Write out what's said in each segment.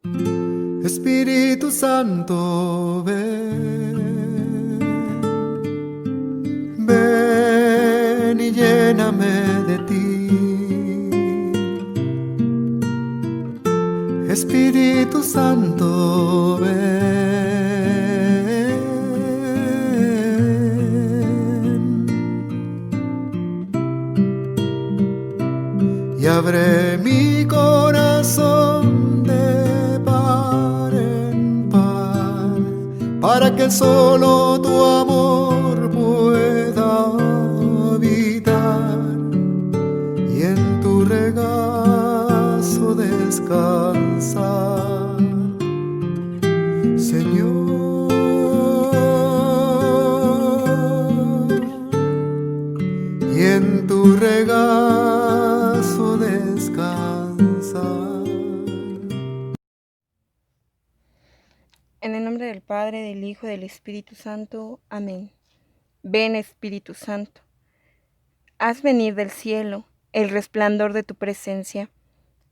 Espíritu Santo, ven, ven y lléname de ti. Espíritu Santo, ven y abre mi corazón de par en par, para que solo tu amor pueda habitar y en tu regazo descansar, Señor, y en tu regazo descansar. En el nombre del Padre, del Hijo y del Espíritu Santo. Amén. Ven, Espíritu Santo. Haz venir del cielo el resplandor de tu presencia.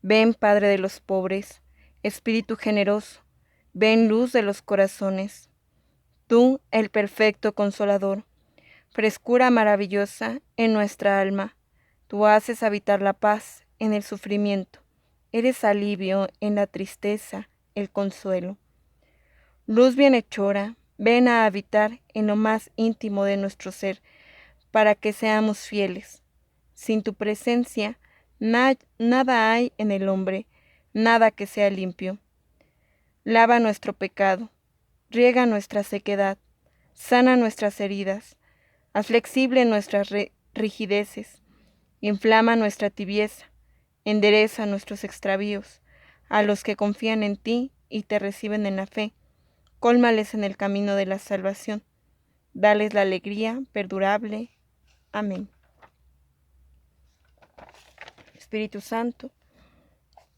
Ven, Padre de los pobres, Espíritu generoso. Ven, luz de los corazones. Tú, el perfecto Consolador, frescura maravillosa en nuestra alma. Tú haces habitar la paz en el sufrimiento. Eres alivio en la tristeza, el consuelo. Luz bienhechora, ven a habitar en lo más íntimo de nuestro ser, para que seamos fieles. Sin tu presencia, nada hay en el hombre, nada que sea limpio. Lava nuestro pecado, riega nuestra sequedad, sana nuestras heridas, haz flexible nuestras rigideces, inflama nuestra tibieza, endereza nuestros extravíos, a los que confían en ti y te reciben en la fe. Cólmales en el camino de la salvación. Dales la alegría perdurable. Amén. Espíritu Santo,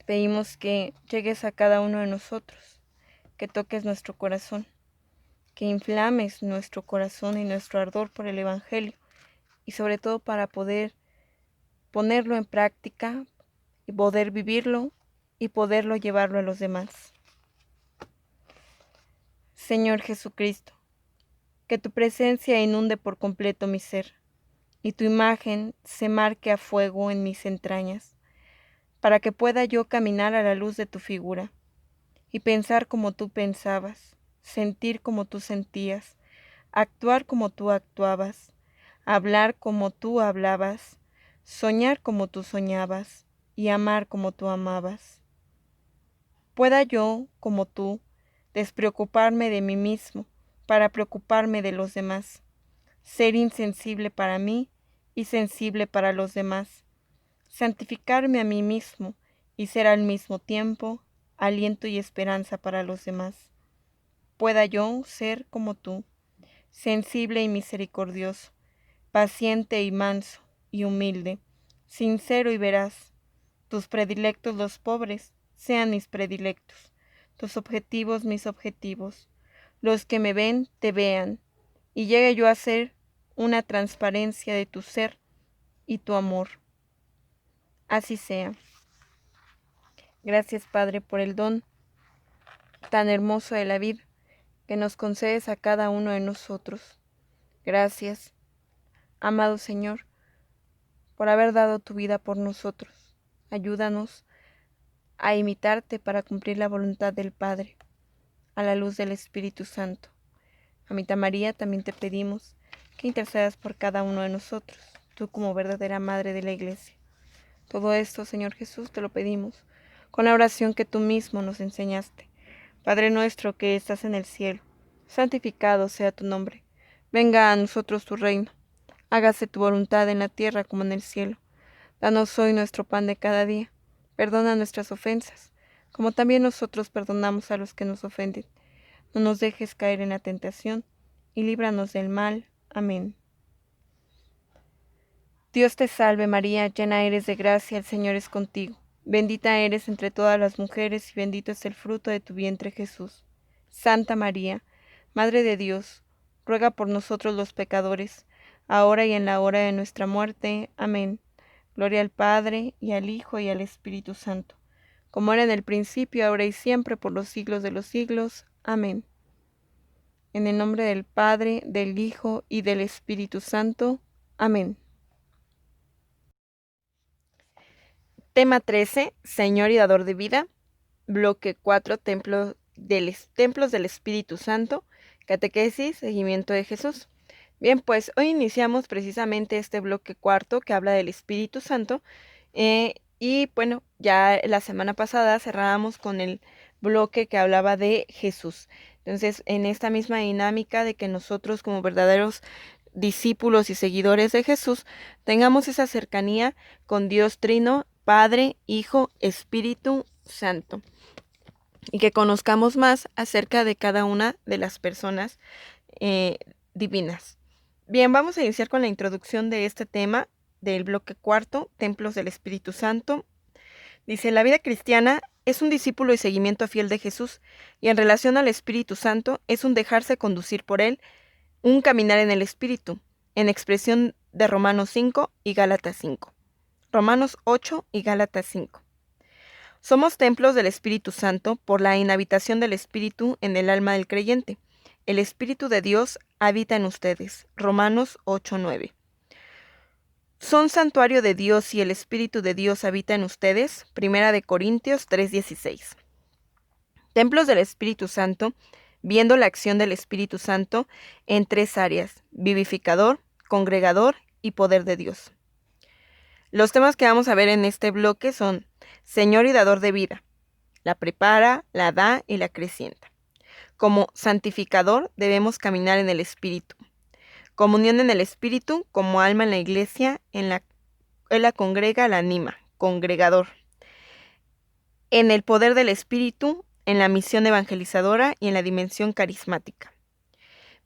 pedimos que llegues a cada uno de nosotros, que toques nuestro corazón, que inflames nuestro corazón y nuestro ardor por el Evangelio, y sobre todo para poder ponerlo en práctica y poder vivirlo y poderlo llevarlo a los demás. Señor Jesucristo, que tu presencia inunde por completo mi ser, y tu imagen se marque a fuego en mis entrañas, para que pueda yo caminar a la luz de tu figura, y pensar como tú pensabas, sentir como tú sentías, actuar como tú actuabas, hablar como tú hablabas, soñar como tú soñabas, y amar como tú amabas. Pueda yo, como tú, despreocuparme de mí mismo para preocuparme de los demás, ser insensible para mí y sensible para los demás, santificarme a mí mismo y ser al mismo tiempo aliento y esperanza para los demás. Pueda yo ser como tú, sensible y misericordioso, paciente y manso y humilde, sincero y veraz. Tus predilectos los pobres sean mis predilectos, tus objetivos mis objetivos. Los que me ven te vean, y llegue yo a ser una transparencia de tu ser y tu amor. Así sea. Gracias, Padre, por el don tan hermoso de la vida que nos concedes a cada uno de nosotros. Gracias, amado Señor, por haber dado tu vida por nosotros. Ayúdanos a imitarte para cumplir la voluntad del Padre, a la luz del Espíritu Santo. Mamita María, también te pedimos que intercedas por cada uno de nosotros, tú como verdadera Madre de la Iglesia. Todo esto, Señor Jesús, te lo pedimos con la oración que tú mismo nos enseñaste. Padre nuestro que estás en el cielo, santificado sea tu nombre. Venga a nosotros tu reino. Hágase tu voluntad en la tierra como en el cielo. Danos hoy nuestro pan de cada día. Perdona nuestras ofensas, como también nosotros perdonamos a los que nos ofenden. No nos dejes caer en la tentación, y líbranos del mal. Amén. Dios te salve María, llena eres de gracia, el Señor es contigo. Bendita eres entre todas las mujeres, y bendito es el fruto de tu vientre Jesús. Santa María, Madre de Dios, ruega por nosotros los pecadores, ahora y en la hora de nuestra muerte. Amén. Gloria al Padre, y al Hijo, y al Espíritu Santo, como era en el principio, ahora y siempre, por los siglos de los siglos. Amén. En el nombre del Padre, del Hijo y del Espíritu Santo. Amén. Tema 13. Señor y dador de vida. Bloque 4. Templos del Espíritu Santo. Catequesis, seguimiento de Jesús. Bien, pues hoy iniciamos precisamente este bloque cuarto que habla del Espíritu Santo. Y bueno, ya la semana pasada cerrábamos con el bloque que hablaba de Jesús. Entonces, en esta misma dinámica de que nosotros como verdaderos discípulos y seguidores de Jesús tengamos esa cercanía con Dios Trino, Padre, Hijo, Espíritu Santo, y que conozcamos más acerca de cada una de las personas divinas. Bien, vamos a iniciar con la introducción de este tema del bloque cuarto, Templos del Espíritu Santo. Dice, la vida cristiana es un discípulo y seguimiento fiel de Jesús, y en relación al Espíritu Santo es un dejarse conducir por él, un caminar en el Espíritu, en expresión de Romanos 5 y Gálatas 5. Romanos 8 y Gálatas 5. Somos templos del Espíritu Santo por la inhabitación del Espíritu en el alma del creyente. El Espíritu de Dios habita en ustedes. Romanos 8:9. Son santuario de Dios y el Espíritu de Dios habita en ustedes. Primera de Corintios 3:16. Templos del Espíritu Santo, viendo la acción del Espíritu Santo en tres áreas: vivificador, congregador y poder de Dios. Los temas que vamos a ver en este bloque son Señor y dador de vida. La prepara, la da y la acrecienta. Como santificador debemos caminar en el Espíritu. Comunión en el Espíritu, como alma en la iglesia, él la congrega, la anima, congregador. En el poder del Espíritu, en la misión evangelizadora y en la dimensión carismática.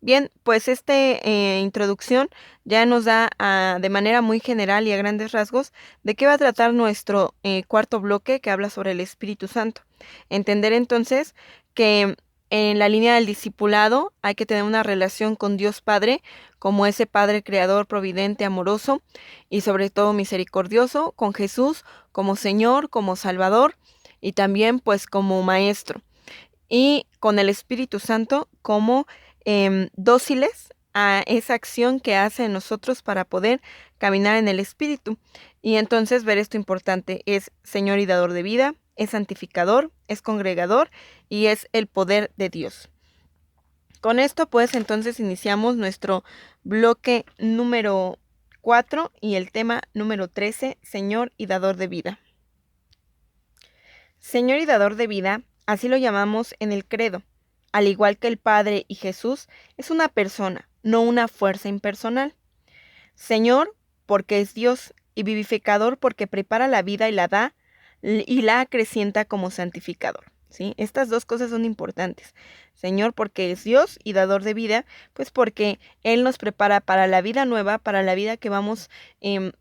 Bien, pues esta introducción ya nos da de manera muy general y a grandes rasgos de qué va a tratar nuestro cuarto bloque que habla sobre el Espíritu Santo. Entender entonces que en la línea del discipulado hay que tener una relación con Dios Padre como ese Padre creador, providente, amoroso y sobre todo misericordioso, con Jesús como Señor, como Salvador y también pues como Maestro, y con el Espíritu Santo como dóciles a esa acción que hace en nosotros para poder caminar en el Espíritu. Y entonces ver esto importante: es Señor y dador de vida, es santificador, es congregador y es el poder de Dios. Con esto pues entonces iniciamos nuestro bloque número 4 y el tema número 13, Señor y dador de vida. Señor y dador de vida, así lo llamamos en el credo. Al igual que el Padre y Jesús, es una persona, no una fuerza impersonal. Señor, porque es Dios, y vivificador, porque prepara la vida y la da, y la acrecienta como santificador. ¿Sí? Estas dos cosas son importantes. Señor, porque es Dios, y dador de vida, pues porque Él nos prepara para la vida nueva, para la vida que vamos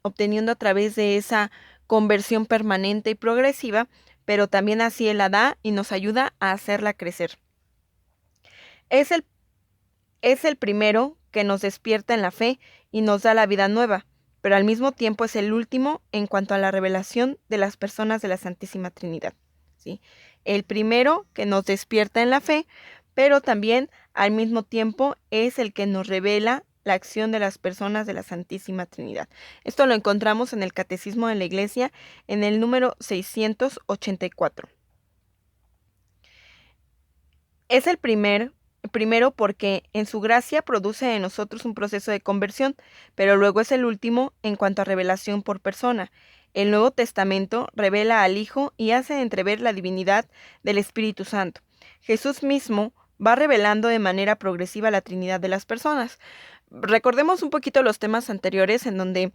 obteniendo a través de esa conversión permanente y progresiva, pero también así Él la da y nos ayuda a hacerla crecer. Es el primero que nos despierta en la fe y nos da la vida nueva, pero al mismo tiempo es el último en cuanto a la revelación de las personas de la Santísima Trinidad. ¿Sí? El primero que nos despierta en la fe, pero también al mismo tiempo es el que nos revela la acción de las personas de la Santísima Trinidad. Esto lo encontramos en el Catecismo de la Iglesia en el número 684. Es el primero porque en su gracia produce en nosotros un proceso de conversión, pero luego es el último en cuanto a revelación por persona. El Nuevo Testamento revela al Hijo y hace entrever la divinidad del Espíritu Santo. Jesús mismo va revelando de manera progresiva la Trinidad de las personas. Recordemos un poquito los temas anteriores en donde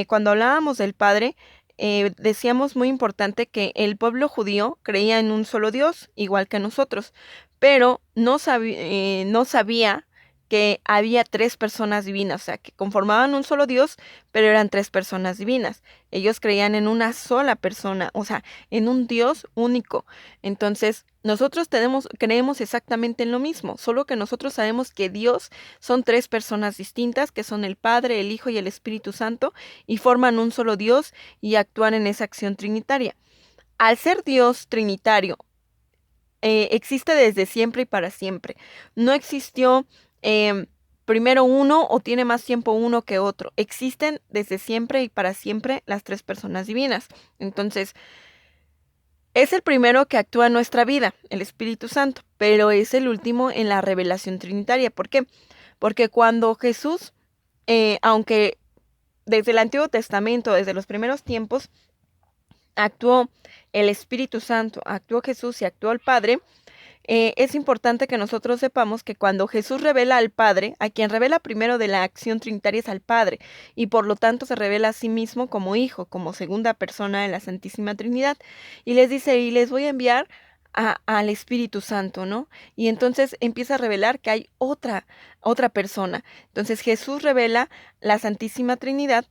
cuando hablábamos del Padre, decíamos muy importante que el pueblo judío creía en un solo Dios, igual que nosotros, pero no sabía que había tres personas divinas, o sea, que conformaban un solo Dios, pero eran tres personas divinas. Ellos creían en una sola persona, o sea, en un Dios único. Entonces, nosotros creemos exactamente en lo mismo, solo que nosotros sabemos que Dios son tres personas distintas, que son el Padre, el Hijo y el Espíritu Santo, y forman un solo Dios y actúan en esa acción trinitaria. al ser Dios trinitario, existe desde siempre y para siempre. No existió primero uno o tiene más tiempo uno que otro. Existen desde siempre y para siempre las tres personas divinas. Entonces, es el primero que actúa en nuestra vida, el Espíritu Santo, pero es el último en la revelación trinitaria. ¿Por qué? Porque cuando Jesús, aunque desde el Antiguo Testamento, desde los primeros tiempos, actuó el Espíritu Santo, actuó Jesús y actuó el Padre, es importante que nosotros sepamos que cuando Jesús revela al Padre, a quien revela primero de la acción trinitaria es al Padre, y por lo tanto se revela a sí mismo como Hijo, como segunda persona de la Santísima Trinidad, y les dice, y les voy a enviar al Espíritu Santo, ¿no? Y entonces empieza a revelar que hay otra persona. Entonces Jesús revela la Santísima Trinidad,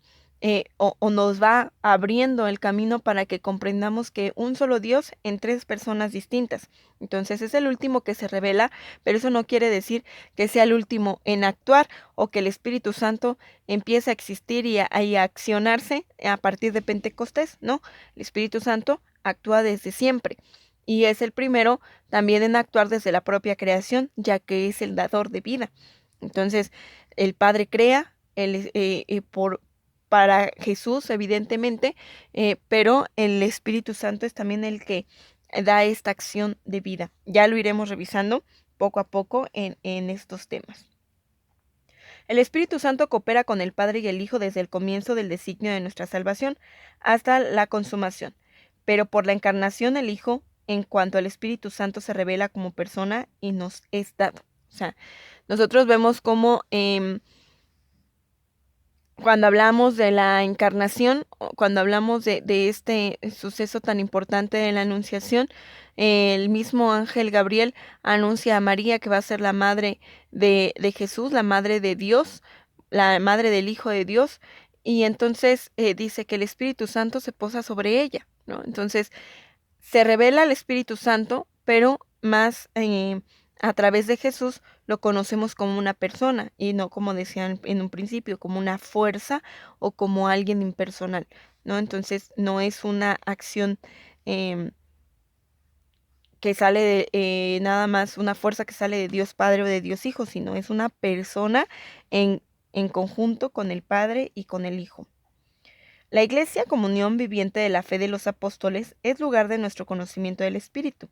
o nos va abriendo el camino para que comprendamos que un solo Dios en tres personas distintas. Entonces es el último que se revela, pero eso no quiere decir que sea el último en actuar o que el Espíritu Santo empiece a existir y a accionarse a partir de Pentecostés, ¿no? El Espíritu Santo actúa desde siempre y es el primero también en actuar desde la propia creación, ya que es el dador de vida. Entonces el Padre crea, para Jesús, evidentemente, pero el Espíritu Santo es también el que da esta acción de vida. Ya lo iremos revisando poco a poco en estos temas. El Espíritu Santo coopera con el Padre y el Hijo desde el comienzo del designio de nuestra salvación hasta la consumación, pero por la encarnación el Hijo, en cuanto al Espíritu Santo, se revela como persona y nos es dado. O sea, nosotros vemos cómo cuando hablamos de la encarnación, cuando hablamos de este suceso tan importante de la Anunciación, el mismo ángel Gabriel anuncia a María que va a ser la madre de Jesús, la madre de Dios, la madre del Hijo de Dios, y entonces dice que el Espíritu Santo se posa sobre ella, ¿no? Entonces se revela el Espíritu Santo, pero más a través de Jesús lo conocemos como una persona y no, como decían en un principio, como una fuerza o como alguien impersonal, ¿no? Entonces no es una acción que sale de nada más una fuerza que sale de Dios Padre o de Dios Hijo, sino es una persona en conjunto con el Padre y con el Hijo. La Iglesia, comunión viviente de la fe de los apóstoles, es lugar de nuestro conocimiento del Espíritu.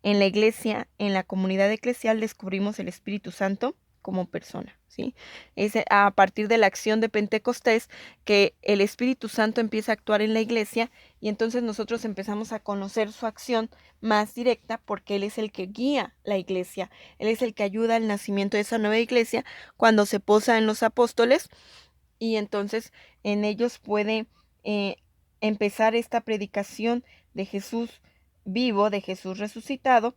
En la Iglesia, en la comunidad eclesial, descubrimos el Espíritu Santo como persona, ¿sí? Es a partir de la acción de Pentecostés que el Espíritu Santo empieza a actuar en la Iglesia y entonces nosotros empezamos a conocer su acción más directa porque Él es el que guía la Iglesia, Él es el que ayuda al nacimiento de esa nueva Iglesia cuando se posa en los apóstoles y entonces en ellos puede eh, empezar esta predicación de Jesús vivo, de Jesús resucitado,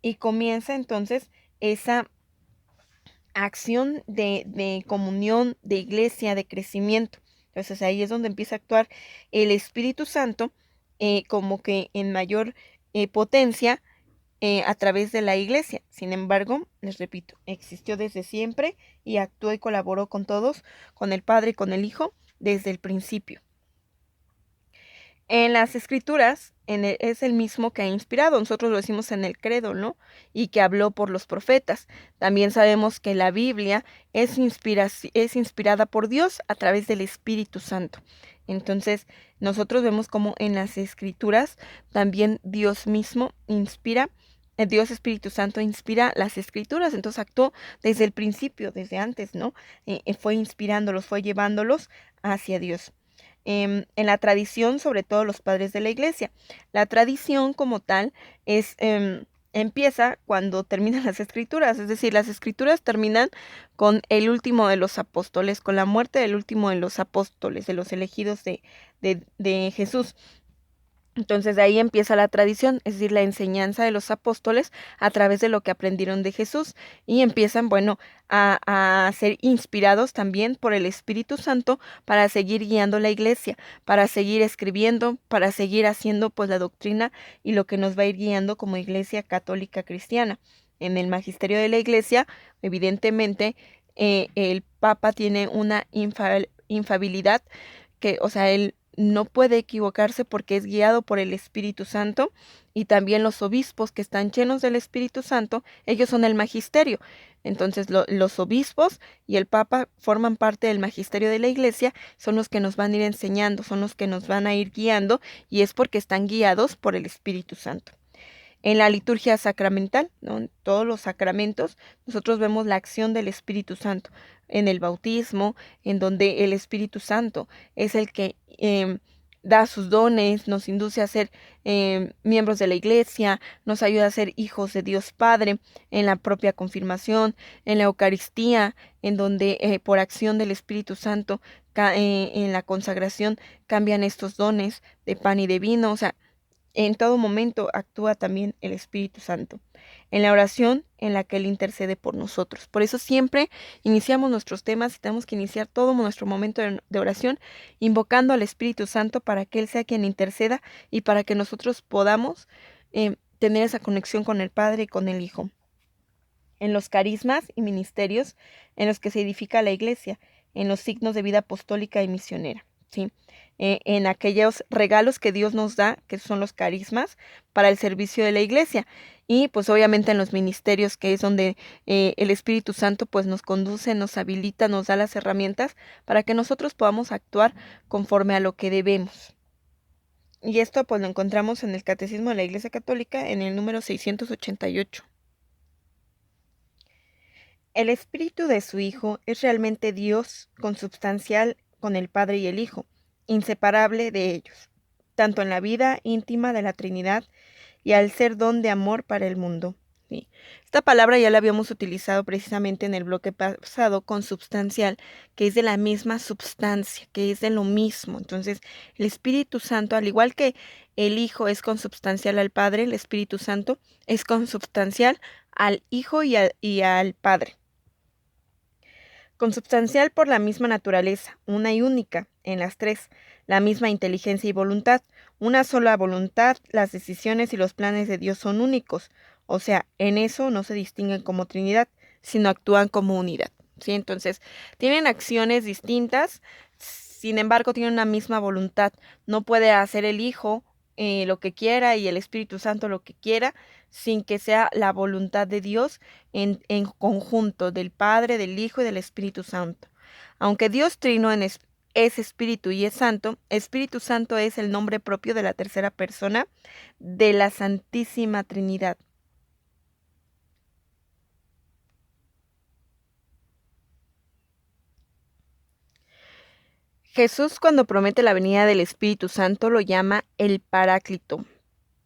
y comienza entonces esa acción de comunión, de iglesia, de crecimiento. Entonces ahí es donde empieza a actuar el Espíritu Santo como que en mayor potencia a través de la iglesia. Sin embargo, les repito, existió desde siempre y actuó y colaboró con todos, con el Padre y con el Hijo, desde el principio. En las escrituras es el mismo que ha inspirado, nosotros lo decimos en el credo, ¿no? Y que habló por los profetas. También sabemos que la Biblia es inspirada por Dios a través del Espíritu Santo. Entonces, nosotros vemos como en las escrituras también Dios mismo inspira, Dios Espíritu Santo inspira las escrituras, entonces actuó desde el principio, desde antes, ¿no? Fue inspirándolos, fue llevándolos hacia Dios. En la tradición, sobre todo los padres de la iglesia. La tradición como tal empieza cuando terminan las escrituras, es decir, las escrituras terminan con el último de los apóstoles, con la muerte del último de los apóstoles, de los elegidos de Jesús. Entonces de ahí empieza la tradición, es decir, la enseñanza de los apóstoles a través de lo que aprendieron de Jesús y empiezan, bueno, a ser inspirados también por el Espíritu Santo para seguir guiando la iglesia, para seguir escribiendo, para seguir haciendo pues la doctrina y lo que nos va a ir guiando como iglesia católica cristiana. En el magisterio de la iglesia, evidentemente, el Papa tiene una infabilidad que, o sea, él no puede equivocarse porque es guiado por el Espíritu Santo, y también los obispos que están llenos del Espíritu Santo, ellos son el magisterio. Entonces los obispos y el Papa forman parte del magisterio de la Iglesia, son los que nos van a ir enseñando, son los que nos van a ir guiando, y es porque están guiados por el Espíritu Santo. En la liturgia sacramental, ¿no? En todos los sacramentos, nosotros vemos la acción del Espíritu Santo. En el bautismo, en donde el Espíritu Santo es el que da sus dones, nos induce a ser miembros de la Iglesia, nos ayuda a ser hijos de Dios Padre. En la propia confirmación, en la Eucaristía, en donde por acción del Espíritu Santo, en la consagración, cambian estos dones de pan y de vino. O sea, en todo momento actúa también el Espíritu Santo. En la oración en la que Él intercede por nosotros. Por eso siempre iniciamos nuestros temas y tenemos que iniciar todo nuestro momento de oración invocando al Espíritu Santo para que Él sea quien interceda y para que nosotros podamos tener esa conexión con el Padre y con el Hijo. En los carismas y ministerios en los que se edifica la Iglesia, en los signos de vida apostólica y misionera, ¿sí? En aquellos regalos que Dios nos da, que son los carismas, para el servicio de la Iglesia. Y pues obviamente en los ministerios, que es donde el Espíritu Santo pues nos conduce, nos habilita, nos da las herramientas para que nosotros podamos actuar conforme a lo que debemos. Y esto pues lo encontramos en el Catecismo de la Iglesia Católica en el número 688. El Espíritu de su Hijo es realmente Dios consubstancial con el Padre y el Hijo, inseparable de ellos, tanto en la vida íntima de la Trinidad y al ser don de amor para el mundo. Sí. Esta palabra ya la habíamos utilizado precisamente en el bloque pasado, consubstancial, que es de la misma substancia, que es de lo mismo. Entonces, el Espíritu Santo, al igual que el Hijo es consubstancial al Padre, el Espíritu Santo es consubstancial al Hijo y al Padre. Consubstancial por la misma naturaleza, una y única, en las tres, la misma inteligencia y voluntad, una sola voluntad, las decisiones y los planes de Dios son únicos, o sea, en eso no se distinguen como Trinidad, sino actúan como unidad, ¿sí? Entonces, tienen acciones distintas, sin embargo, tienen una misma voluntad. No puede hacer el Hijo lo que quiera y el Espíritu Santo lo que quiera, sin que sea la voluntad de Dios en conjunto, del Padre, del Hijo y del Espíritu Santo. Aunque Dios Trino es Espíritu y es Santo, Espíritu Santo es el nombre propio de la tercera persona de la Santísima Trinidad. Jesús, cuando promete la venida del Espíritu Santo, lo llama el Paráclito,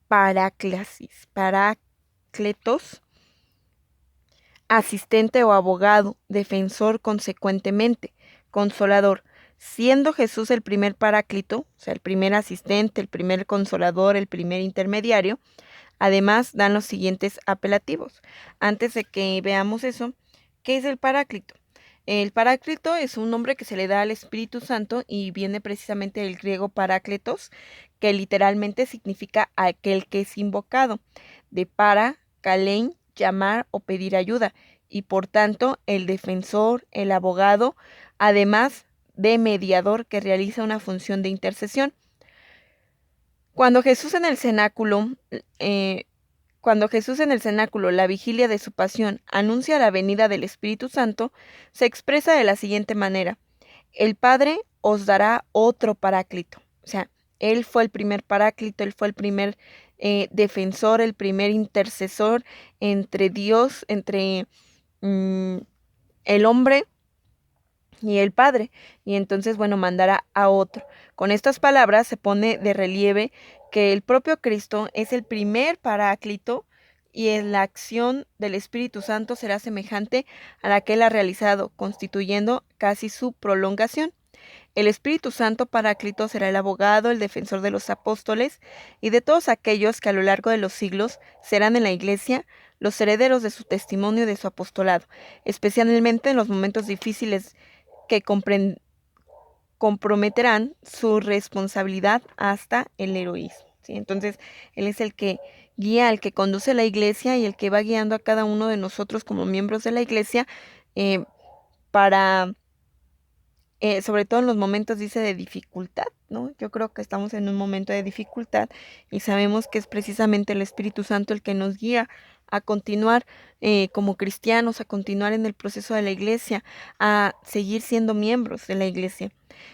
Paráclasis, Parácletos, asistente o abogado, defensor consecuentemente, consolador. Siendo Jesús el primer Paráclito, o sea, el primer asistente, el primer consolador, el primer intermediario, además dan los siguientes apelativos. Antes de que veamos eso, ¿qué es el Paráclito? El Paráclito es un nombre que se le da al Espíritu Santo y viene precisamente del griego parácletos, que literalmente significa aquel que es invocado, de para, kalein, llamar o pedir ayuda, y por tanto el defensor, el abogado, además de mediador que realiza una función de intercesión. Cuando Jesús en el cenáculo, la vigilia de su pasión, anuncia la venida del Espíritu Santo, se expresa de la siguiente manera: el Padre os dará otro Paráclito. O sea, Él fue el primer Paráclito, Él fue el primer defensor, el primer intercesor entre Dios, entre el hombre y el Padre, y entonces, bueno, mandará a otro. Con estas palabras se pone de relieve que el propio Cristo es el primer Paráclito y en la acción del Espíritu Santo será semejante a la que Él ha realizado, constituyendo casi su prolongación. El Espíritu Santo Paráclito será el abogado, el defensor de los apóstoles y de todos aquellos que a lo largo de los siglos serán en la Iglesia los herederos de su testimonio y de su apostolado, especialmente en los momentos difíciles que comprometerán su responsabilidad hasta el heroísmo, ¿sí? Entonces, Él es el que guía, el que conduce la Iglesia y el que va guiando a cada uno de nosotros como miembros de la Iglesia para sobre todo en los momentos, dice, de dificultad, ¿no? Yo creo que estamos en un momento de dificultad y sabemos que es precisamente el Espíritu Santo el que nos guía a continuar como cristianos, a continuar en el proceso de la iglesia, a seguir siendo miembros de la iglesia.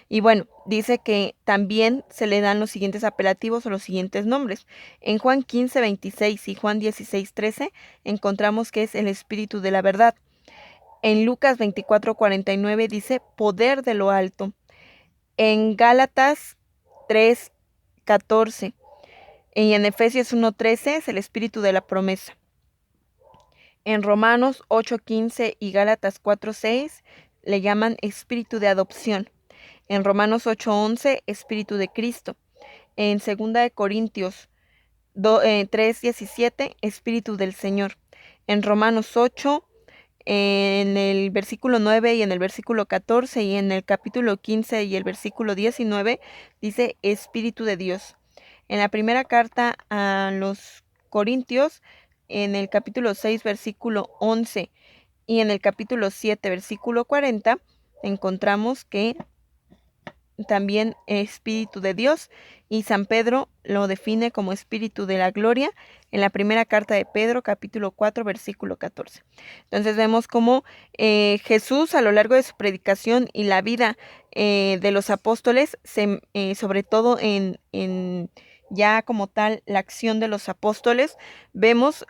Y bueno, dice que también se le dan los siguientes apelativos o los siguientes nombres. En Juan 15:26 y Juan 16:13 encontramos que es el Espíritu de la verdad. En Lucas 24:49 dice poder de lo alto. En Gálatas 3:14 y en Efesios 1:13 es el Espíritu de la promesa. En Romanos 8:15 y Gálatas 4:6 le llaman Espíritu de adopción. En Romanos 8:11, Espíritu de Cristo. En 2 de Corintios 3:17, Espíritu del Señor. En Romanos 8, en el versículo 9 y en el versículo 14 y en el capítulo 15 y el versículo 19, dice Espíritu de Dios. En la primera carta a los Corintios, en el capítulo 6, versículo 11 y en el capítulo 7, versículo 40, encontramos que también Espíritu de Dios, y San Pedro lo define como Espíritu de la Gloria en la primera carta de Pedro, capítulo 4, versículo 14. Entonces vemos cómo Jesús a lo largo de su predicación y la vida de los apóstoles, sobre todo en ya como tal la acción de los apóstoles, vemos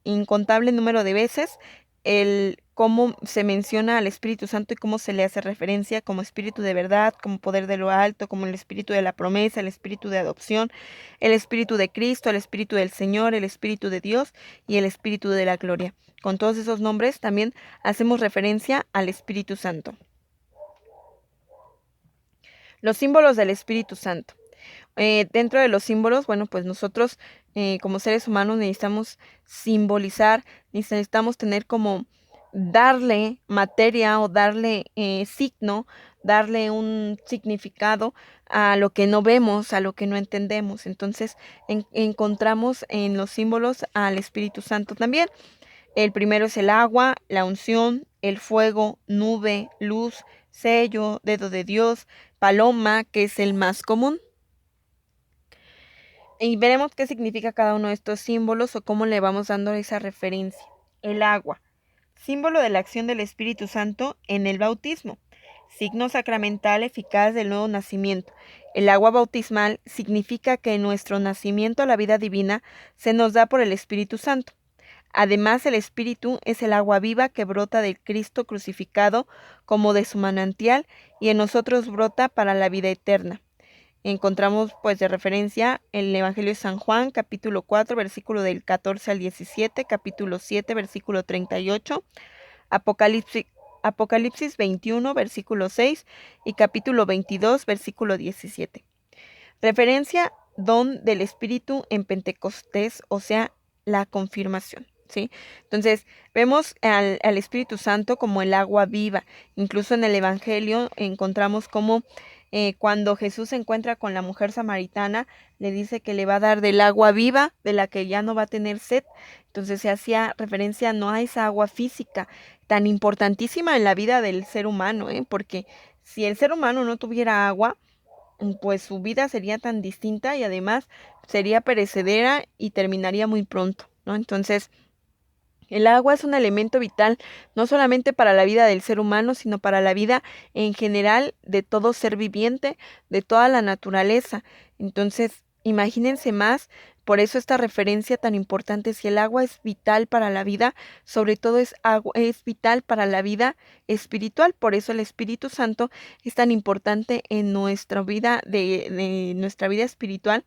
incontable número de veces el cómo se menciona al Espíritu Santo y cómo se le hace referencia como Espíritu de verdad, como poder de lo alto, como el Espíritu de la promesa, el Espíritu de adopción, el Espíritu de Cristo, el Espíritu del Señor, el Espíritu de Dios y el Espíritu de la gloria. Con todos esos nombres también hacemos referencia al Espíritu Santo. Los símbolos del Espíritu Santo. Dentro de los símbolos, bueno, pues nosotros como seres humanos necesitamos simbolizar, necesitamos tener como darle materia o darle signo, darle un significado a lo que no vemos, a lo que no entendemos. Entonces encontramos en los símbolos al Espíritu Santo también. El primero es el agua, la unción, el fuego, nube, luz, sello, dedo de Dios, paloma, que es el más común. Y veremos qué significa cada uno de estos símbolos o cómo le vamos dando esa referencia. El agua, símbolo de la acción del Espíritu Santo en el bautismo, signo sacramental eficaz del nuevo nacimiento. El agua bautismal significa que en nuestro nacimiento a la vida divina se nos da por el Espíritu Santo. Además, el Espíritu es el agua viva que brota del Cristo crucificado como de su manantial y en nosotros brota para la vida eterna. Encontramos pues de referencia el Evangelio de San Juan, capítulo 4, versículo del 14 al 17, capítulo 7, versículo 38, Apocalipsis 21, versículo 6 y capítulo 22, versículo 17. Referencia don del Espíritu en Pentecostés, o sea, la confirmación. ¿Sí? Entonces, vemos al Espíritu Santo como el agua viva. Incluso en el Evangelio encontramos como cuando Jesús se encuentra con la mujer samaritana, le dice que le va a dar del agua viva, de la que ya no va a tener sed. Entonces se hacía referencia no a esa agua física, tan importantísima en la vida del ser humano, porque si el ser humano no tuviera agua, pues su vida sería tan distinta y además sería perecedera y terminaría muy pronto, ¿no? Entonces, el agua es un elemento vital no solamente para la vida del ser humano, sino para la vida en general de todo ser viviente, de toda la naturaleza. Entonces, imagínense más, por eso esta referencia tan importante, si el agua es vital para la vida, sobre todo es vital para la vida espiritual, por eso el Espíritu Santo es tan importante en nuestra vida, de nuestra vida espiritual,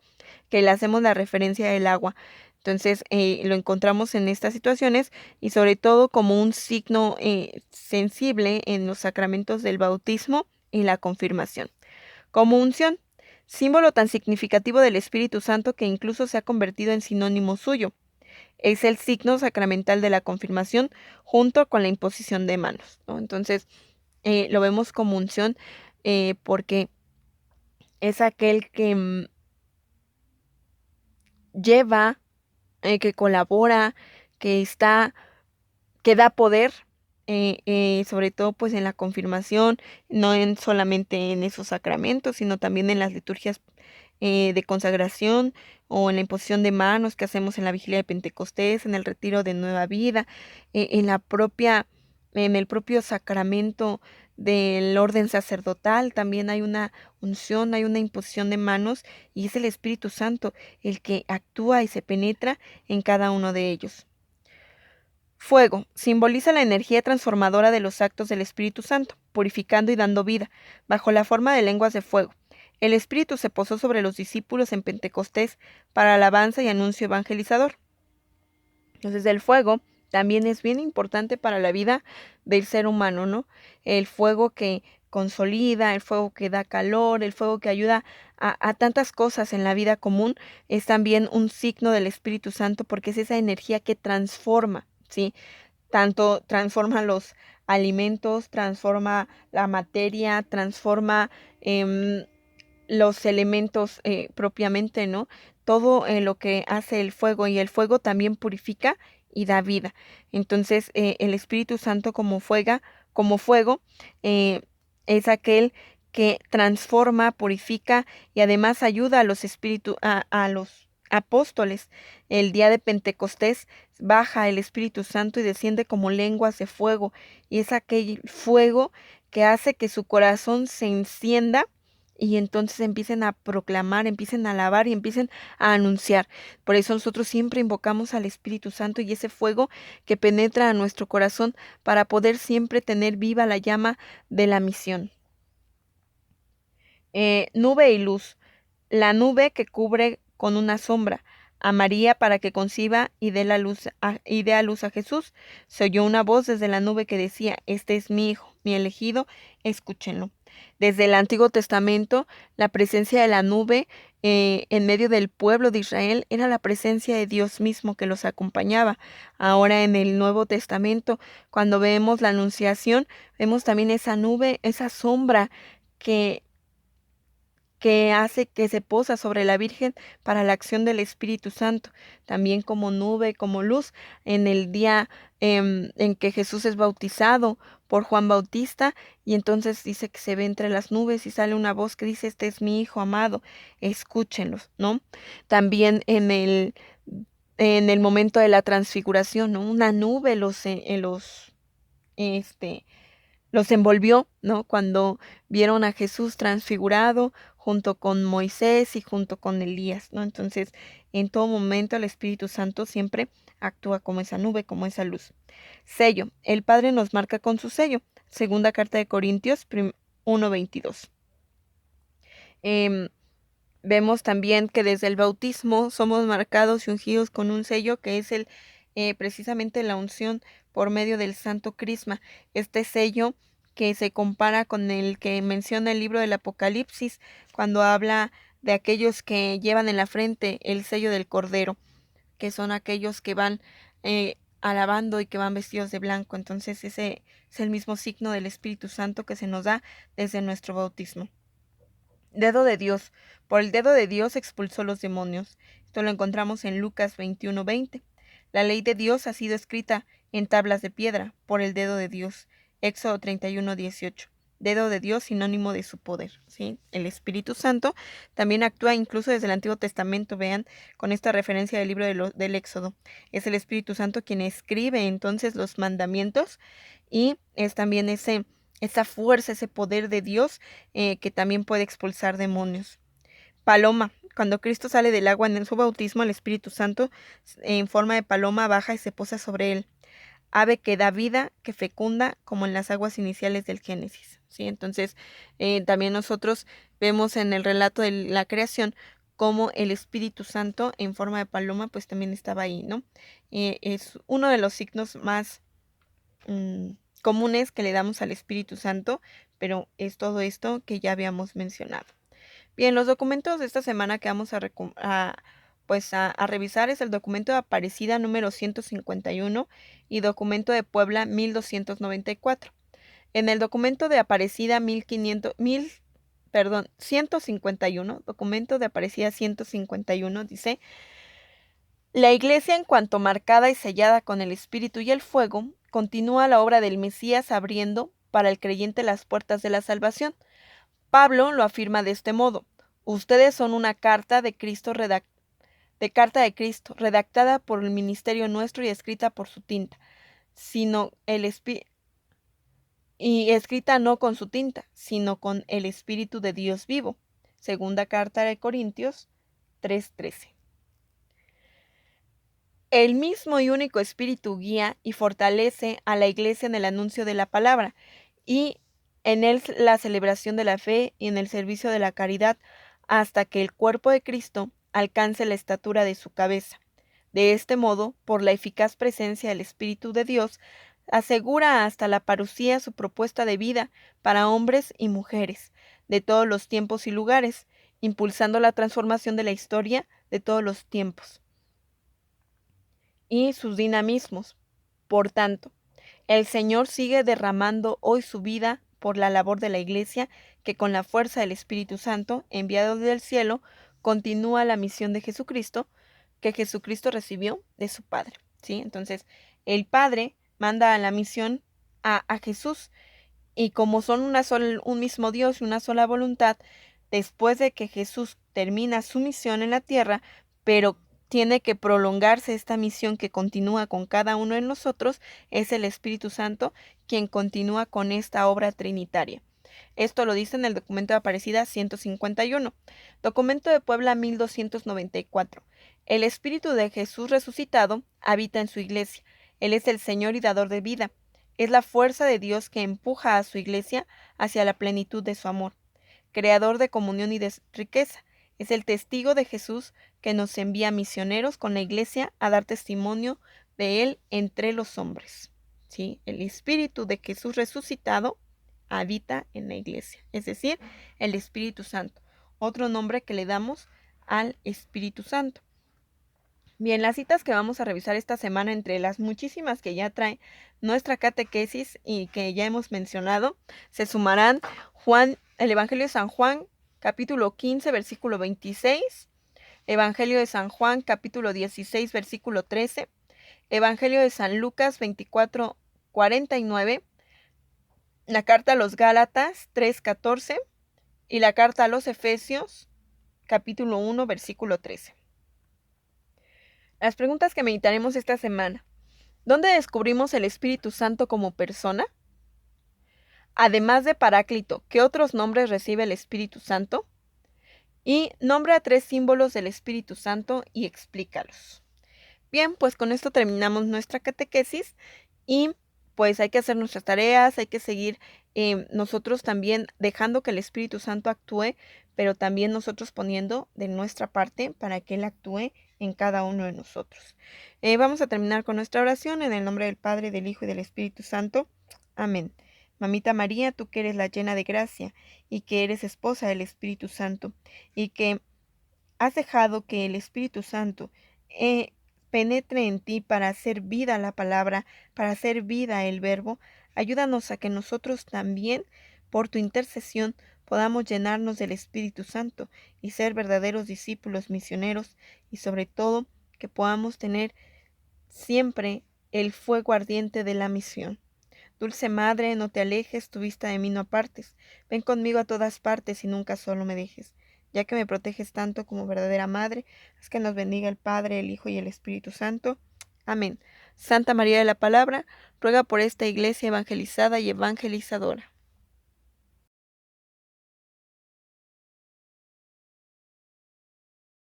que le hacemos la referencia del agua. Entonces lo encontramos en estas situaciones y sobre todo como un signo sensible en los sacramentos del bautismo y la confirmación. Como unción, símbolo tan significativo del Espíritu Santo que incluso se ha convertido en sinónimo suyo. Es el signo sacramental de la confirmación junto con la imposición de manos, ¿no? Entonces lo vemos como unción porque es aquel que lleva, que colabora, que da poder sobre todo pues en la confirmación, no en solamente en esos sacramentos, sino también en las liturgias de consagración o en la imposición de manos que hacemos en la vigilia de Pentecostés, en el retiro de Nueva Vida, en el propio sacramento del orden sacerdotal, también hay una unción, hay una imposición de manos y es el Espíritu Santo el que actúa y se penetra en cada uno de ellos. Fuego simboliza la energía transformadora de los actos del Espíritu Santo, purificando y dando vida, bajo la forma de lenguas de fuego. El Espíritu se posó sobre los discípulos en Pentecostés para alabanza y anuncio evangelizador. Entonces el fuego también es bien importante para la vida del ser humano, ¿no? El fuego que consolida, el fuego que da calor, el fuego que ayuda a tantas cosas en la vida común, es también un signo del Espíritu Santo porque es esa energía que transforma, ¿sí? Tanto transforma los alimentos, transforma la materia, transforma los elementos propiamente, ¿no? Todo lo que hace el fuego y el fuego también purifica y da vida. Entonces, el Espíritu Santo como fuego, es aquel que transforma, purifica y además ayuda a los a los apóstoles. El día de Pentecostés baja el Espíritu Santo y desciende como lenguas de fuego, y es aquel fuego que hace que su corazón se encienda y entonces empiecen a proclamar, empiecen a alabar y empiecen a anunciar. Por eso nosotros siempre invocamos al Espíritu Santo y ese fuego que penetra a nuestro corazón para poder siempre tener viva la llama de la misión. Nube y luz. La nube que cubre con una sombra a María para que conciba y dé a luz a Jesús. Se oyó una voz desde la nube que decía: este es mi hijo, mi elegido, escúchenlo. Desde el Antiguo Testamento, la presencia de la nube en medio del pueblo de Israel era la presencia de Dios mismo que los acompañaba. Ahora en el Nuevo Testamento, cuando vemos la Anunciación, vemos también esa nube, esa sombra que hace que se posa sobre la Virgen para la acción del Espíritu Santo, también como nube, como luz, en el día en que Jesús es bautizado por Juan Bautista, y entonces dice que se ve entre las nubes y sale una voz que dice: este es mi hijo amado, escúchenlos, ¿no? También en el momento de la transfiguración, ¿no? Una nube este, los envolvió, ¿no? Cuando vieron a Jesús transfigurado junto con Moisés y junto con Elías, ¿no? Entonces, en todo momento el Espíritu Santo siempre actúa como esa nube, como esa luz. Sello. El Padre nos marca con su sello. Segunda carta de Corintios 1:22. Vemos también que desde el bautismo somos marcados y ungidos con un sello que es precisamente la unción por medio del Santo Crisma. Este sello que se compara con el que menciona el libro del Apocalipsis cuando habla de aquellos que llevan en la frente el sello del Cordero, que son aquellos que van alabando y que van vestidos de blanco. Entonces ese es el mismo signo del Espíritu Santo que se nos da desde nuestro bautismo. Dedo de Dios. Por el dedo de Dios expulsó los demonios. Esto lo encontramos en Lucas 21:20. La ley de Dios ha sido escrita en tablas de piedra por el dedo de Dios. Éxodo 31:18. Dedo de Dios, sinónimo de su poder, ¿sí? El Espíritu Santo también actúa incluso desde el Antiguo Testamento, vean, con esta referencia del libro del Éxodo. Es el Espíritu Santo quien escribe entonces los mandamientos y es también esa fuerza, ese poder de Dios que también puede expulsar demonios. Paloma. Cuando Cristo sale del agua en su bautismo, el Espíritu Santo en forma de paloma baja y se posa sobre él. Ave que da vida, que fecunda, como en las aguas iniciales del Génesis, ¿sí? Entonces, también nosotros vemos en el relato de la creación cómo el Espíritu Santo en forma de paloma pues también estaba ahí, ¿no? Es uno de los signos más comunes que le damos al Espíritu Santo, pero es todo esto que ya habíamos mencionado. Bien, los documentos de esta semana que vamos a revisar es el documento de Aparecida número 151 y documento de Puebla 1294. En el documento de Aparecida 151, documento de Aparecida 151 dice: la Iglesia, en cuanto marcada y sellada con el Espíritu y el fuego, continúa la obra del Mesías abriendo para el creyente las puertas de la salvación. Pablo lo afirma de este modo: ustedes son una carta de Cristo redactada por el ministerio nuestro y escrita por su tinta, y escrita no con su tinta, sino con el Espíritu de Dios vivo. Segunda carta de Corintios 3:13. El mismo y único Espíritu guía y fortalece a la Iglesia en el anuncio de la palabra y en él la celebración de la fe y en el servicio de la caridad, hasta que el cuerpo de Cristo alcance la estatura de su cabeza. De este modo, por la eficaz presencia del Espíritu de Dios, asegura hasta la parucía su propuesta de vida para hombres y mujeres de todos los tiempos y lugares, impulsando la transformación de la historia de todos los tiempos y sus dinamismos. Por tanto, el Señor sigue derramando hoy su vida por la labor de la Iglesia, que con la fuerza del Espíritu Santo, enviado del cielo, continúa la misión de Jesucristo, que Jesucristo recibió de su Padre. ¿Sí? Entonces, el Padre manda a la misión a Jesús, y como son un mismo Dios y una sola voluntad, después de que Jesús termina su misión en la tierra, pero tiene que prolongarse esta misión que continúa con cada uno de nosotros, es el Espíritu Santo quien continúa con esta obra trinitaria. Esto lo dice en el documento de Aparecida 151. Documento de Puebla 1294. El Espíritu de Jesús resucitado habita en su iglesia. Él es el Señor y dador de vida. Es la fuerza de Dios que empuja a su iglesia hacia la plenitud de su amor. Creador de comunión y de riqueza. Es el testigo de Jesús que nos envía misioneros con la iglesia a dar testimonio de Él entre los hombres. ¿Sí? El Espíritu de Jesús resucitado habita en la iglesia, es decir, el Espíritu Santo. Otro nombre que le damos al Espíritu Santo. Bien, las citas que vamos a revisar esta semana, entre las muchísimas que ya trae nuestra catequesis y que ya hemos mencionado, se sumarán el Evangelio de San Juan, capítulo 15, versículo 26, Evangelio de San Juan, capítulo 16, versículo 13, Evangelio de San Lucas 24, 49, la carta a los Gálatas 3:14 y la carta a los Efesios, capítulo 1, versículo 13. Las preguntas que meditaremos esta semana: ¿dónde descubrimos el Espíritu Santo como persona? Además de Paráclito, ¿qué otros nombres recibe el Espíritu Santo? Y nombra 3 símbolos del Espíritu Santo y explícalos. Bien, pues con esto terminamos nuestra catequesis y pues hay que hacer nuestras tareas, hay que seguir nosotros también dejando que el Espíritu Santo actúe, pero también nosotros poniendo de nuestra parte para que Él actúe en cada uno de nosotros. Vamos a terminar con nuestra oración en el nombre del Padre, del Hijo y del Espíritu Santo. Amén. Mamita María, tú que eres la llena de gracia y que eres esposa del Espíritu Santo y que has dejado que el Espíritu Santo penetre en ti para hacer vida la palabra, para hacer vida el verbo, ayúdanos a que nosotros también, por tu intercesión, podamos llenarnos del Espíritu Santo y ser verdaderos discípulos misioneros, y sobre todo que podamos tener siempre el fuego ardiente de la misión. Dulce Madre, no te alejes, tu vista de mí no apartes. Ven conmigo a todas partes y nunca solo me dejes. Ya que me proteges tanto como verdadera Madre, haz que nos bendiga el Padre, el Hijo y el Espíritu Santo. Amén. Santa María de la Palabra, ruega por esta Iglesia evangelizada y evangelizadora.